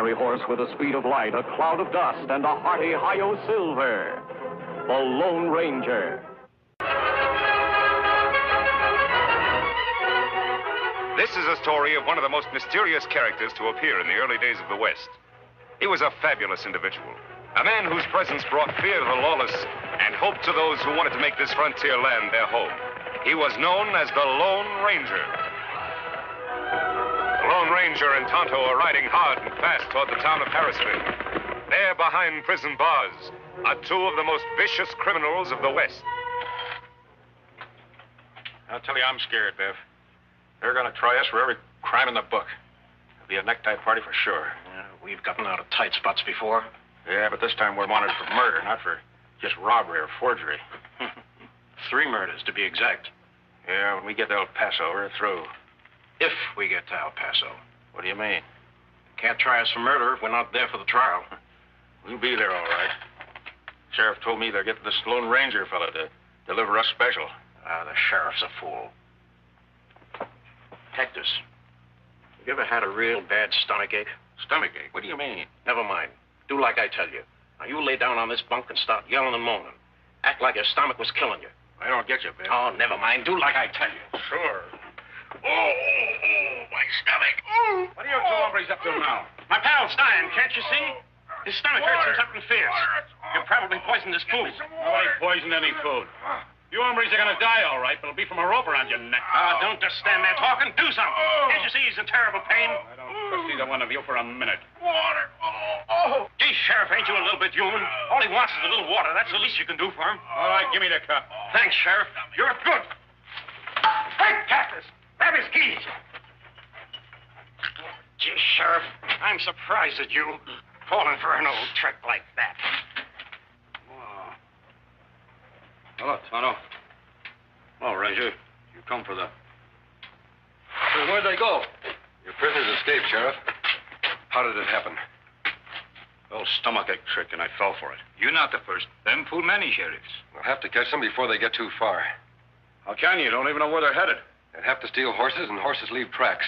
cavalry horse with the speed of light, a cloud of dust, and a hearty hi-yo silver. The Lone Ranger. This is a story of one of the most mysterious characters to appear in the early days of the West. He was a fabulous individual, a man whose presence brought fear to the lawless and hope to those who wanted to make this frontier land their home. He was known as the Lone Ranger. The Lone Ranger and Tonto are riding hard and fast toward the town of Harrisville. There, behind prison bars, are two of the most vicious criminals of the West. I'll tell you, I'm scared, Biff. They're going to try us for every crime in the book. It'll be a necktie party for sure. We've gotten out of tight spots before. Yeah, but this time we're wanted for murder, not for just robbery or forgery. 3 murders, to be exact. Yeah, when we get to El Paso, we're through. If we get to El Paso. What do you mean? Can't try us for murder if we're not there for the trial. We'll be there, all right. Sheriff told me they're getting this Lone Ranger fella to deliver us special. The sheriff's a fool. Hector's. Have you ever had a real bad stomachache? Stomachache? What do you mean? Never mind. Do like I tell you. Now, you lay down on this bunk and start yelling and moaning. Act like your stomach was killing you. I don't get you, Bill. Oh, never mind. Do like I tell you. Sure. Oh, my stomach. What are you two hombres up to now? My pal's dying, can't you see? His stomach hurts and something fierce. You probably poisoned his food. Nobody poisoned any food. You hombres are going to die, all right, but it'll be from a rope around your neck. Don't just stand there talking. Do something. Can't you see he's in terrible pain? I don't trust either one of you for a minute. Water. Gee, Sheriff, ain't you a little bit human? All he wants is a little water. That's the least you can do for him. All right, give me the cup. Thanks, Sheriff. You're good. Hey, Cactus, grab his keys. Gee, Sheriff, I'm surprised at you falling for an old trick like that. Hello, Tonto. Hello, Ranger. You come for the... So where'd they go? Your prisoners escaped, Sheriff. How did it happen? Old stomachache trick, and I fell for it. You're not the first. Them fool many sheriffs. We'll have to catch them before they get too far. How can you? You don't even know where they're headed. They'd have to steal horses, and horses leave tracks.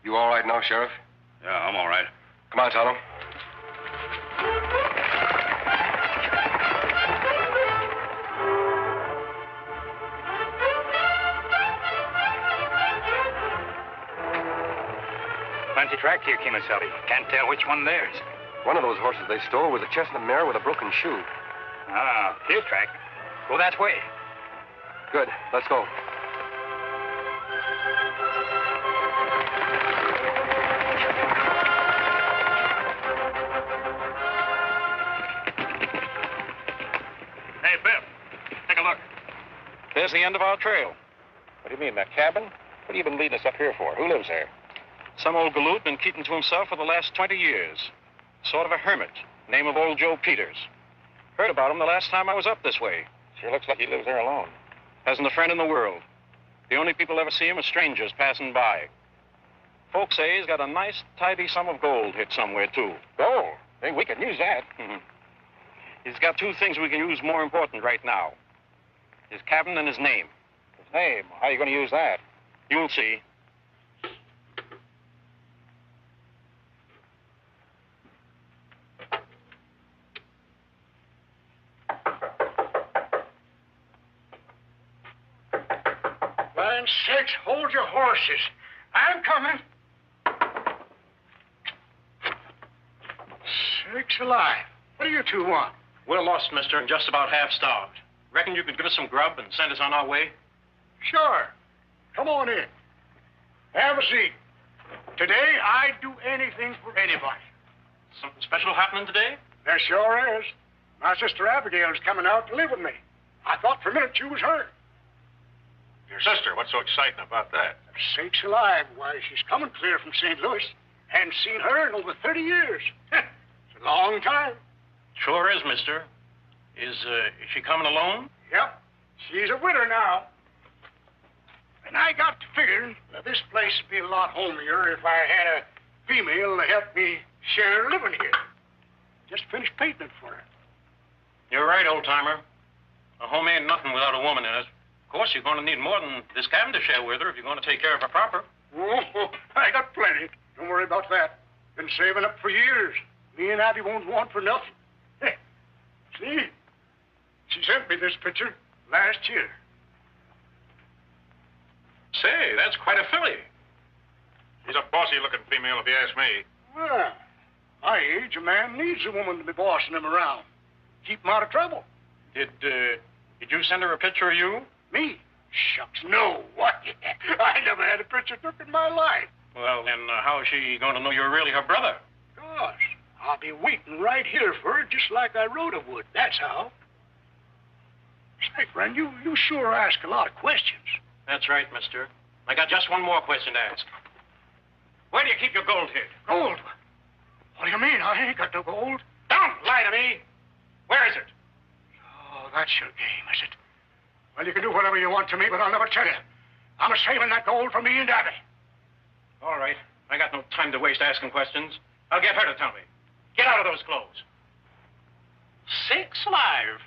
You all right now, Sheriff? Yeah, I'm all right. Come on, Tonto. Fancy track here, Kemosabe. Can't tell which one theirs. One of those horses they stole was a chestnut mare with a broken shoe. Ah, his track. Go that way. Good. Let's go. Hey, Biff, take a look. There's the end of our trail. What do you mean, that cabin? What have you been leading us up here for? Who lives there? Some old galoot been keeping to himself for the last 20 years. Sort of a hermit. Name of old Joe Peters. Heard about him the last time I was up this way. Sure looks like he lives there alone. Hasn't a friend in the world. The only people ever see him are strangers passing by. Folks say he's got a nice, tidy sum of gold hid somewhere, too. Gold? Hey, we can use that. He's got 2 things we can use more important right now. His cabin and his name. His name? How are you going to use that? You'll see. Land sakes, hold your horses. I'm coming. Sakes alive. What do you two want? We're lost, mister, and just about half starved. Reckon you could give us some grub and send us on our way? Sure. Come on in. Have a seat. Today, I'd do anything for anybody. Something special happening today? There sure is. My sister Abigail's coming out to live with me. I thought for a minute you was her. Your sister? What's so exciting about that? Sakes alive. Why, she's coming clear from St. Louis. Hadn't seen her in over 30 years. It's a long time. Sure is, mister. Is she coming alone? Yep. She's a widow now. And I got to figuring that this place would be a lot homier if I had a female to help me share living here. Just finished painting it for her. You're right, old-timer. A home ain't nothing without a woman in it. Of course, you're going to need more than this cabin to share with her if you're going to take care of her proper. Oh, I got plenty. Don't worry about that. Been saving up for years. Me and Abby won't want for nothing. See? She sent me this picture last year. Say, that's quite a filly. She's a bossy-looking female, if you ask me. Well, my age, a man needs a woman to be bossing him around. Keep him out of trouble. Did you send her a picture of you? Me? Shucks, no. What? I never had a picture took in my life. Well, then how is she going to know you're really her brother? Gosh, I'll be waiting right here for her just like I wrote I would. That's how. Say, friend, you sure ask a lot of questions. That's right, mister. I got just one more question to ask. Where do you keep your gold hid? Gold? What do you mean? I ain't got no gold. Don't lie to me. Where is it? Oh, that's your game, is it? Well, you can do whatever you want to me, but I'll never tell you. I'm saving that gold for me and Abby. All right. I got no time to waste asking questions. I'll get her to tell me. Get out of those clothes. Sakes alive.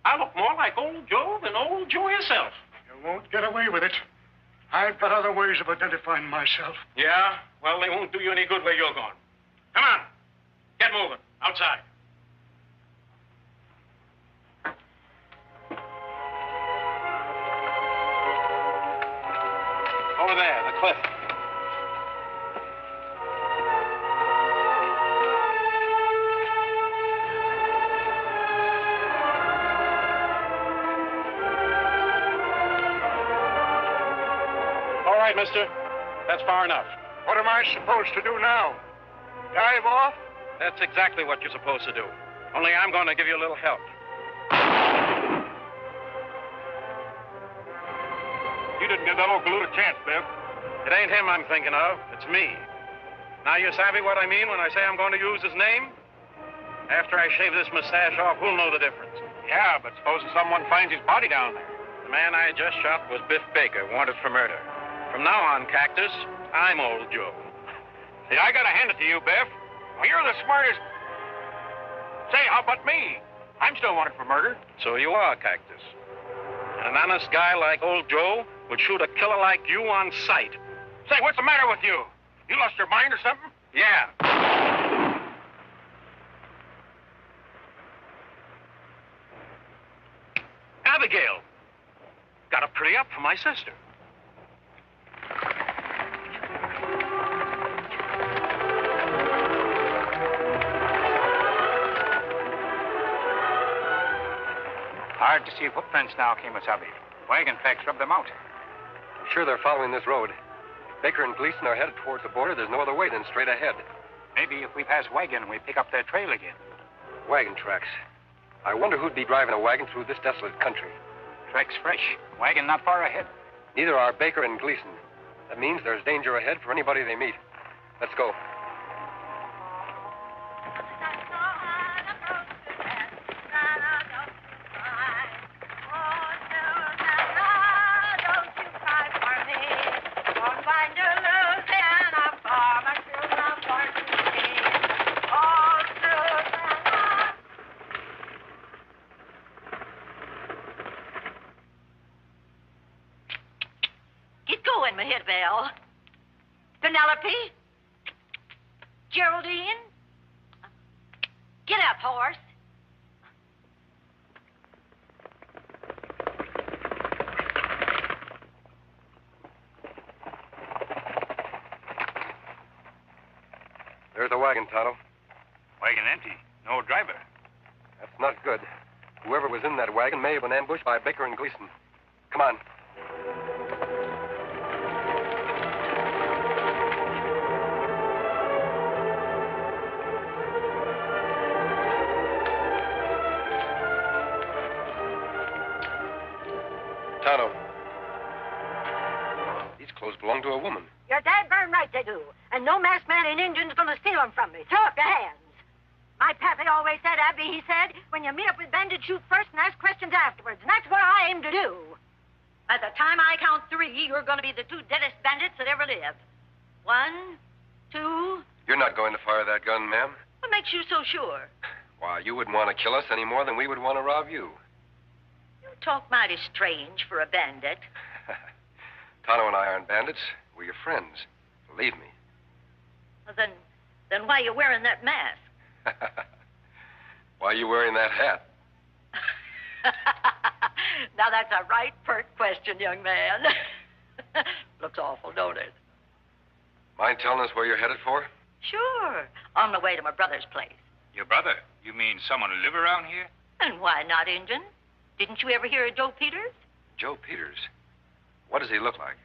I look more like old Joe than old Joe himself. You won't get away with it. I've got other ways of identifying myself. Yeah? Well, they won't do you any good where you're going. Come on. Get moving. Outside. Over there, the cliff. All right, mister. That's far enough. What am I supposed to do now? Dive off? That's exactly what you're supposed to do. Only I'm going to give you a little help. You didn't give that old galoot a chance, Biff. It ain't him I'm thinking of. It's me. Now, you savvy what I mean when I say I'm going to use his name? After I shave this mustache off, we'll know the difference. Yeah, but supposing someone finds his body down there. The man I just shot was Biff Baker, wanted for murder. From now on, Cactus, I'm old Joe. See, I gotta hand it to you, Biff. Well, you're the smartest. Say, how about me? I'm still wanted for murder. So you are, Cactus. And an honest guy like old Joe would shoot a killer like you on sight. Say, what's the matter with you? You lost your mind or something? Yeah. Abigail. Got a pretty up for my sister. Hard to see footprints now, Kemosabe. Wagon tracks rub them out. I'm sure they're following this road. If Baker and Gleason are headed towards the border, there's no other way than straight ahead. Maybe if we pass Wagon, we pick up their trail again. Wagon tracks. I wonder who'd be driving a wagon through this desolate country. Tracks fresh. Wagon not far ahead. Neither are Baker and Gleason. That means there's danger ahead for anybody they meet. Let's go. Belle. Penelope. Geraldine. Get up, horse. There's the wagon, Tonto. Wagon empty. No driver. That's not good. Whoever was in that wagon may have been ambushed by Baker and Gleason. Come on. Tonto. These clothes belong to a woman. You're dead darn right they do. And no masked man in Indian's gonna steal them from me. Throw up your hands. My pappy always said, Abby, he said, when you meet up with bandits, shoot first and ask questions afterwards. And that's what I aim to do. By the time I count 3, you're gonna be the 2 deadest bandits that ever lived. 1, 2... You're not going to fire that gun, ma'am. What makes you so sure? Why, you wouldn't want to kill us any more than we would want to rob you. You talk mighty strange for a bandit. Tonto and I aren't bandits. We're your friends. Believe me. Well, then, Then why are you wearing that mask? Why are you wearing that hat? Now, that's a right pert question, young man. Looks awful, don't it? Mind telling us where you're headed for? Sure. On the way to my brother's place. Your brother? You mean someone who live around here? And why not, Injun? Didn't you ever hear of Joe Peters? Joe Peters. What does he look like?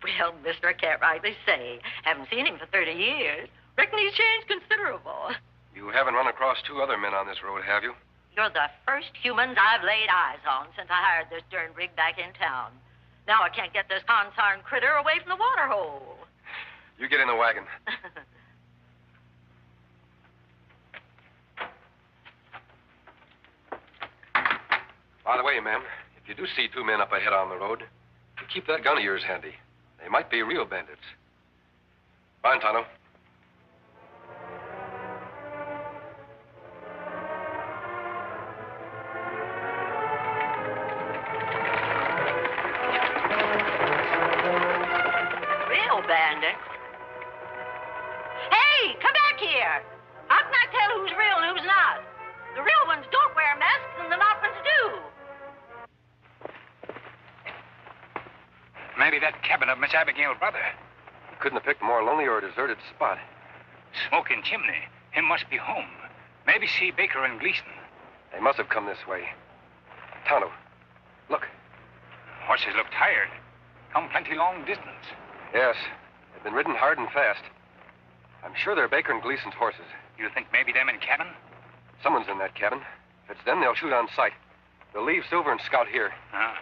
Well, mister, I can't rightly say. Haven't seen him for 30 years. Reckon he's changed considerable. You haven't run across two other men on this road, have you? You're the first humans I've laid eyes on since I hired this darn rig back in town. Now I can't get this consarn critter away from the water hole. You get in the wagon. By the way, ma'am, if you do see two men up ahead on the road, you keep that gun of yours handy. They might be real bandits. Fine, Tonto. Real bandits? Hey, come back here. How can I tell who's real and who's not? The real ones don't wear masks and the not ones do. Maybe that cabin of Miss Abigail's brother. Couldn't have picked a more lonely or a deserted spot. Smoking chimney. Him must be home. Maybe see Baker and Gleason. They must have come this way. Tonto, look. Horses look tired. Come plenty long distance. Yes, they've been ridden hard and fast. I'm sure they're Baker and Gleason's horses. You think maybe them in cabin? Someone's in that cabin. If it's them, they'll shoot on sight. They'll leave Silver and Scout here. Ah.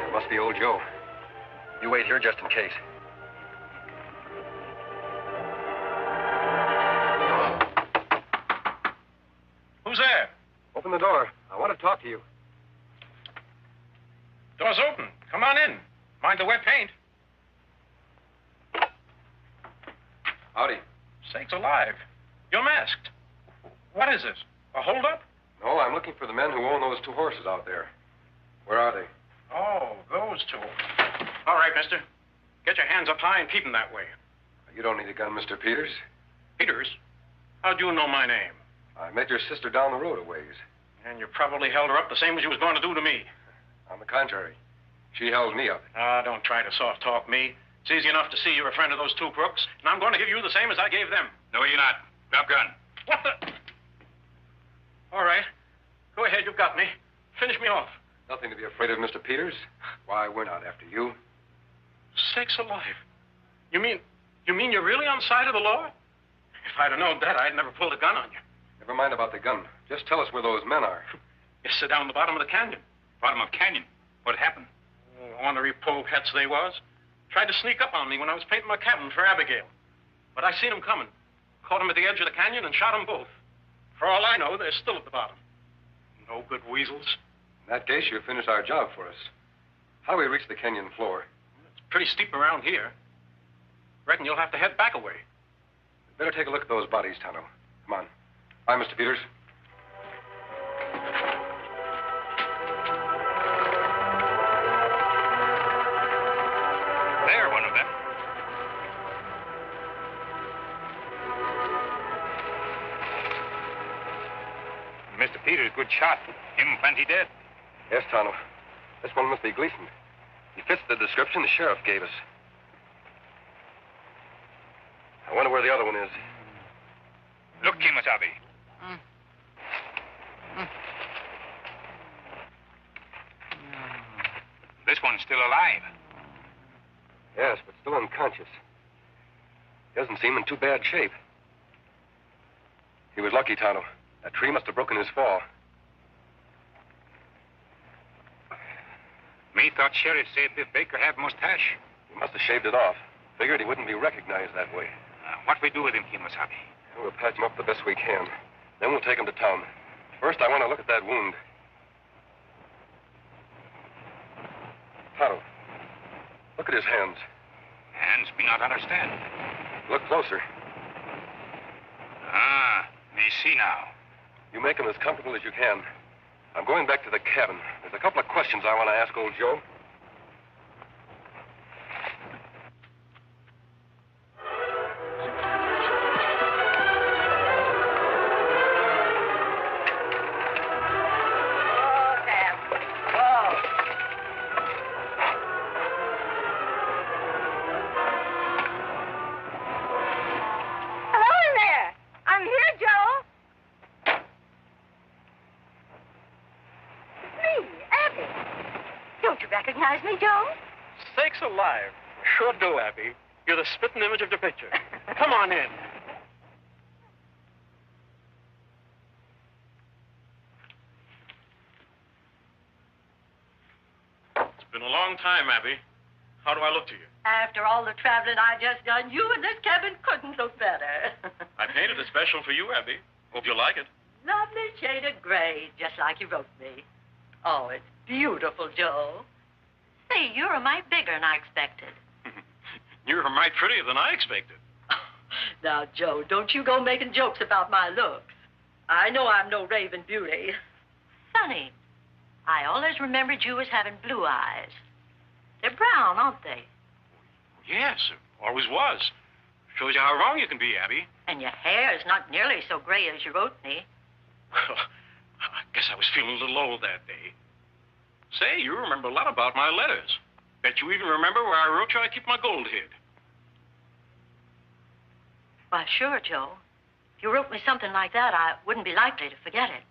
It must be old Joe. You wait here just in case. Who's there? Open the door. I want to talk to you. Door's open. Come on in. Mind the wet paint. Howdy. Sakes alive. You're masked. What is this? A holdup? No, I'm looking for the men who own those two horses out there. Where are they? Oh, those two. All right, mister. Get your hands up high and keep them that way. You don't need a gun, Mr. Peters. Peters? How'd you know my name? I met your sister down the road a ways. And you probably held her up the same as you was going to do to me. On the contrary, she held me up. Ah, don't try to soft talk me. It's easy enough to see you're a friend of those two crooks, and I'm going to give you the same as I gave them. No, you're not. Drop gun. What the? All right. Go ahead, you've got me. Finish me off. Nothing to be afraid of, Mr. Peters. Why, we're not after you. Sakes alive. You mean you're really on the side of the law? If I'd have known that, I'd never pulled a gun on you. Never mind about the gun. Just tell us where those men are. You sit down the bottom of the canyon. Bottom of canyon. What happened? Oh, ornery polecats they was. Tried to sneak up on me when I was painting my cabin for Abigail. But I seen them coming. Caught them at the edge of the canyon and shot them both. For all I know, they're still at the bottom. No good weasels. In that case, you've finished our job for us. How do we reach the canyon floor? It's pretty steep around here. Reckon you'll have to head back a way. We'd better take a look at those bodies, Tonto. Come on. Bye, Mr. Peters. There, one of them. Mr. Peters, good shot. Him plenty dead. Yes, Tonto. This one must be Gleason. He fits the description the sheriff gave us. I wonder where the other one is. Look, Kimasabi. This one's still alive. Yes, but still unconscious. He doesn't seem in too bad shape. He was lucky, Tonto. That tree must have broken his fall. Me thought Sheriff said Biff Baker had mustache. He must have shaved it off. Figured he wouldn't be recognized that way. What we do with him, Kimasabi? We'll patch him up the best we can. Then we'll take him to town. First, I want to look at that wound. Tonto, look at his hands. Hands me not understand. Look closer. Ah, Me see now. You make him as comfortable as you can. I'm going back to the cabin. There's a couple of questions I want to ask old Joe. Recognize me, Joe? Sakes alive. Sure do, Abby. You're the spitting image of the picture. Come on in. It's been a long time, Abby. How do I look to you? After all the traveling I just done, you in this cabin couldn't look better. I painted it special for you, Abby. Hope you like it. Lovely shade of gray, just like you wrote me. Oh, it's beautiful, Joe. Say, you're a mite bigger than I expected. You're a mite prettier than I expected. Now, Joe, don't you go making jokes about my looks. I know I'm no raving beauty. Funny, I always remembered you as having blue eyes. They're brown, aren't they? Yes, always was. Shows you how wrong you can be, Abby. And your hair is not nearly so gray as you wrote me. Well, I guess I was feeling a little old that day. Say, you remember a lot about my letters. Bet you even remember where I wrote you I keep my gold hid. Why, sure, Joe. If you wrote me something like that, I wouldn't be likely to forget it.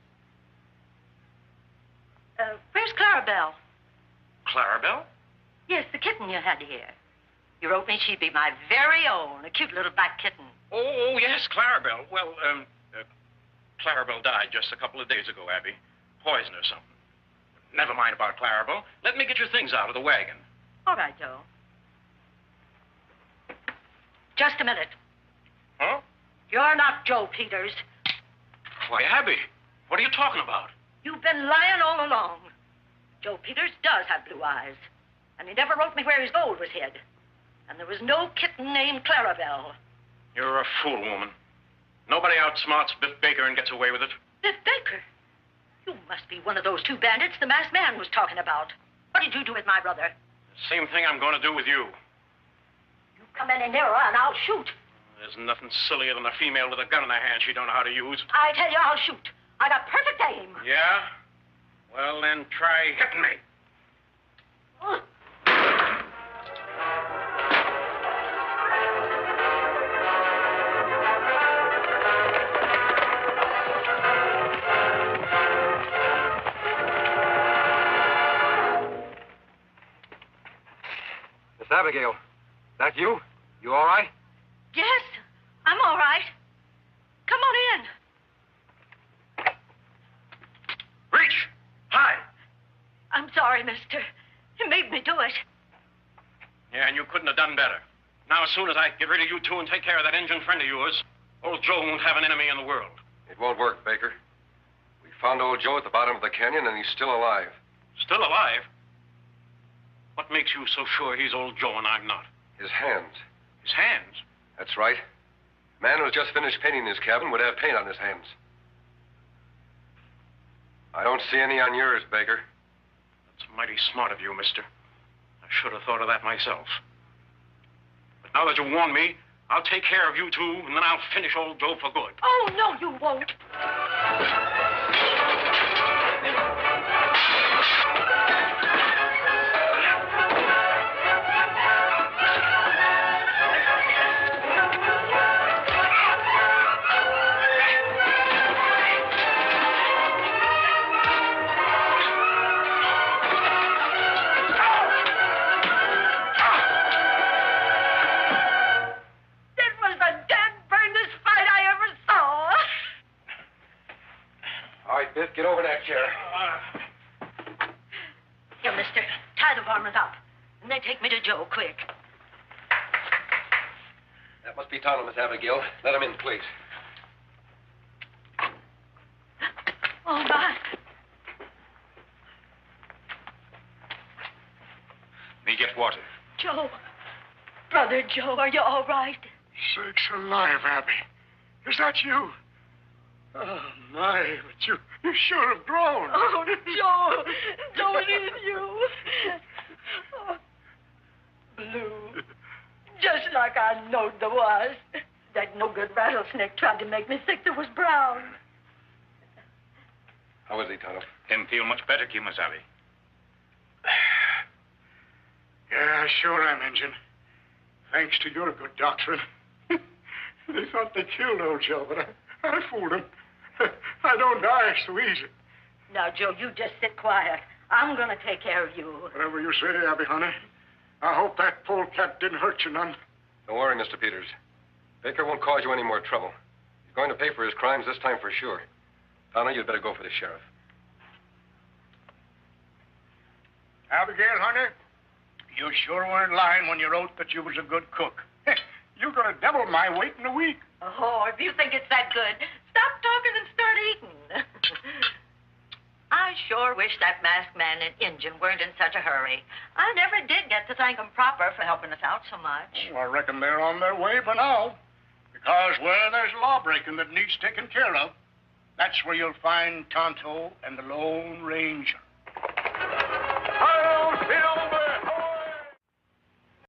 Where's Clarabelle? Clarabelle? Yes, the kitten you had here. You wrote me she'd be my very own, a cute little black kitten. Oh, yes, Clarabelle. Well, Clarabelle died just a couple of days ago, Abby. Poison or something. Never mind about Clarabelle. Let me get your things out of the wagon. All right, Joe. Just a minute. Huh? You're not Joe Peters. Why, Abby, what are you talking about? You've been lying all along. Joe Peters does have blue eyes. And he never wrote me where his gold was hid. And there was no kitten named Clarabelle. You're a fool, woman. Nobody outsmarts Biff Baker and gets away with it. Biff Baker? You must be one of those two bandits the masked man was talking about. What did you do with my brother? The same thing I'm going to do with you. You come any nearer and I'll shoot. There's nothing sillier than a female with a gun in her hand she don't know how to use. I tell you, I'll shoot. I got perfect aim. Yeah? Well, then try hitting me. Miss Abigail, that you? You all right? Yes, I'm all right. Come on in. Reach! Hide! I'm sorry, mister. You made me do it. Yeah, and you couldn't have done better. Now, as soon as I get rid of you two and take care of that Injun friend of yours, old Joe won't have an enemy in the world. It won't work, Baker. We found old Joe at the bottom of the canyon, and he's still alive. Still alive? What makes you so sure he's old Joe and I'm not? His hands. His hands? That's right. Man who's just finished painting his cabin would have paint on his hands. I don't see any on yours, Baker. That's mighty smart of you, mister. I should have thought of that myself. But now that you warned me, I'll take care of you two, and then I'll finish old Joe for good. Oh, no, you won't. Biff, get over that chair. Here, mister, tie the varmint up. And then take me to Joe, quick. That must be Tonto, Miss Abigail. Let him in, please. Oh, my. Me get water. Joe. Brother Joe, are you all right? Sakes alive, Abby. Is that you? Oh, my, but you sure have grown. Oh, Joe. Joe, it is you. Oh, Blue. Just like I knowed there was. That no-good rattlesnake tried to make me sick. There was Brown. How is he, Tonto? Him feel much better, Kimasabi. Yeah, sure am, Injun. Thanks to your good doctrine. They thought they killed old Joe, but I fooled them. I don't die so easy. Now, Joe, you just sit quiet. I'm going to take care of you. Whatever you say, Abby, honey. I hope that polecat didn't hurt you none. Don't worry, Mr. Peters. Baker won't cause you any more trouble. He's going to pay for his crimes this time for sure. Tonto, you'd better go for the sheriff. Abigail, honey, you sure weren't lying when you wrote that you was a good cook. You're going to double my weight in a week. Oh, if you think it's that good, stop talking and start eating. I sure wish that masked man and Injun weren't in such a hurry. I never did get to thank them proper for helping us out so much. Oh, I reckon they're on their way by now. Because where there's law-breaking that needs taken care of, that's where you'll find Tonto and the Lone Ranger. Hail, Silver!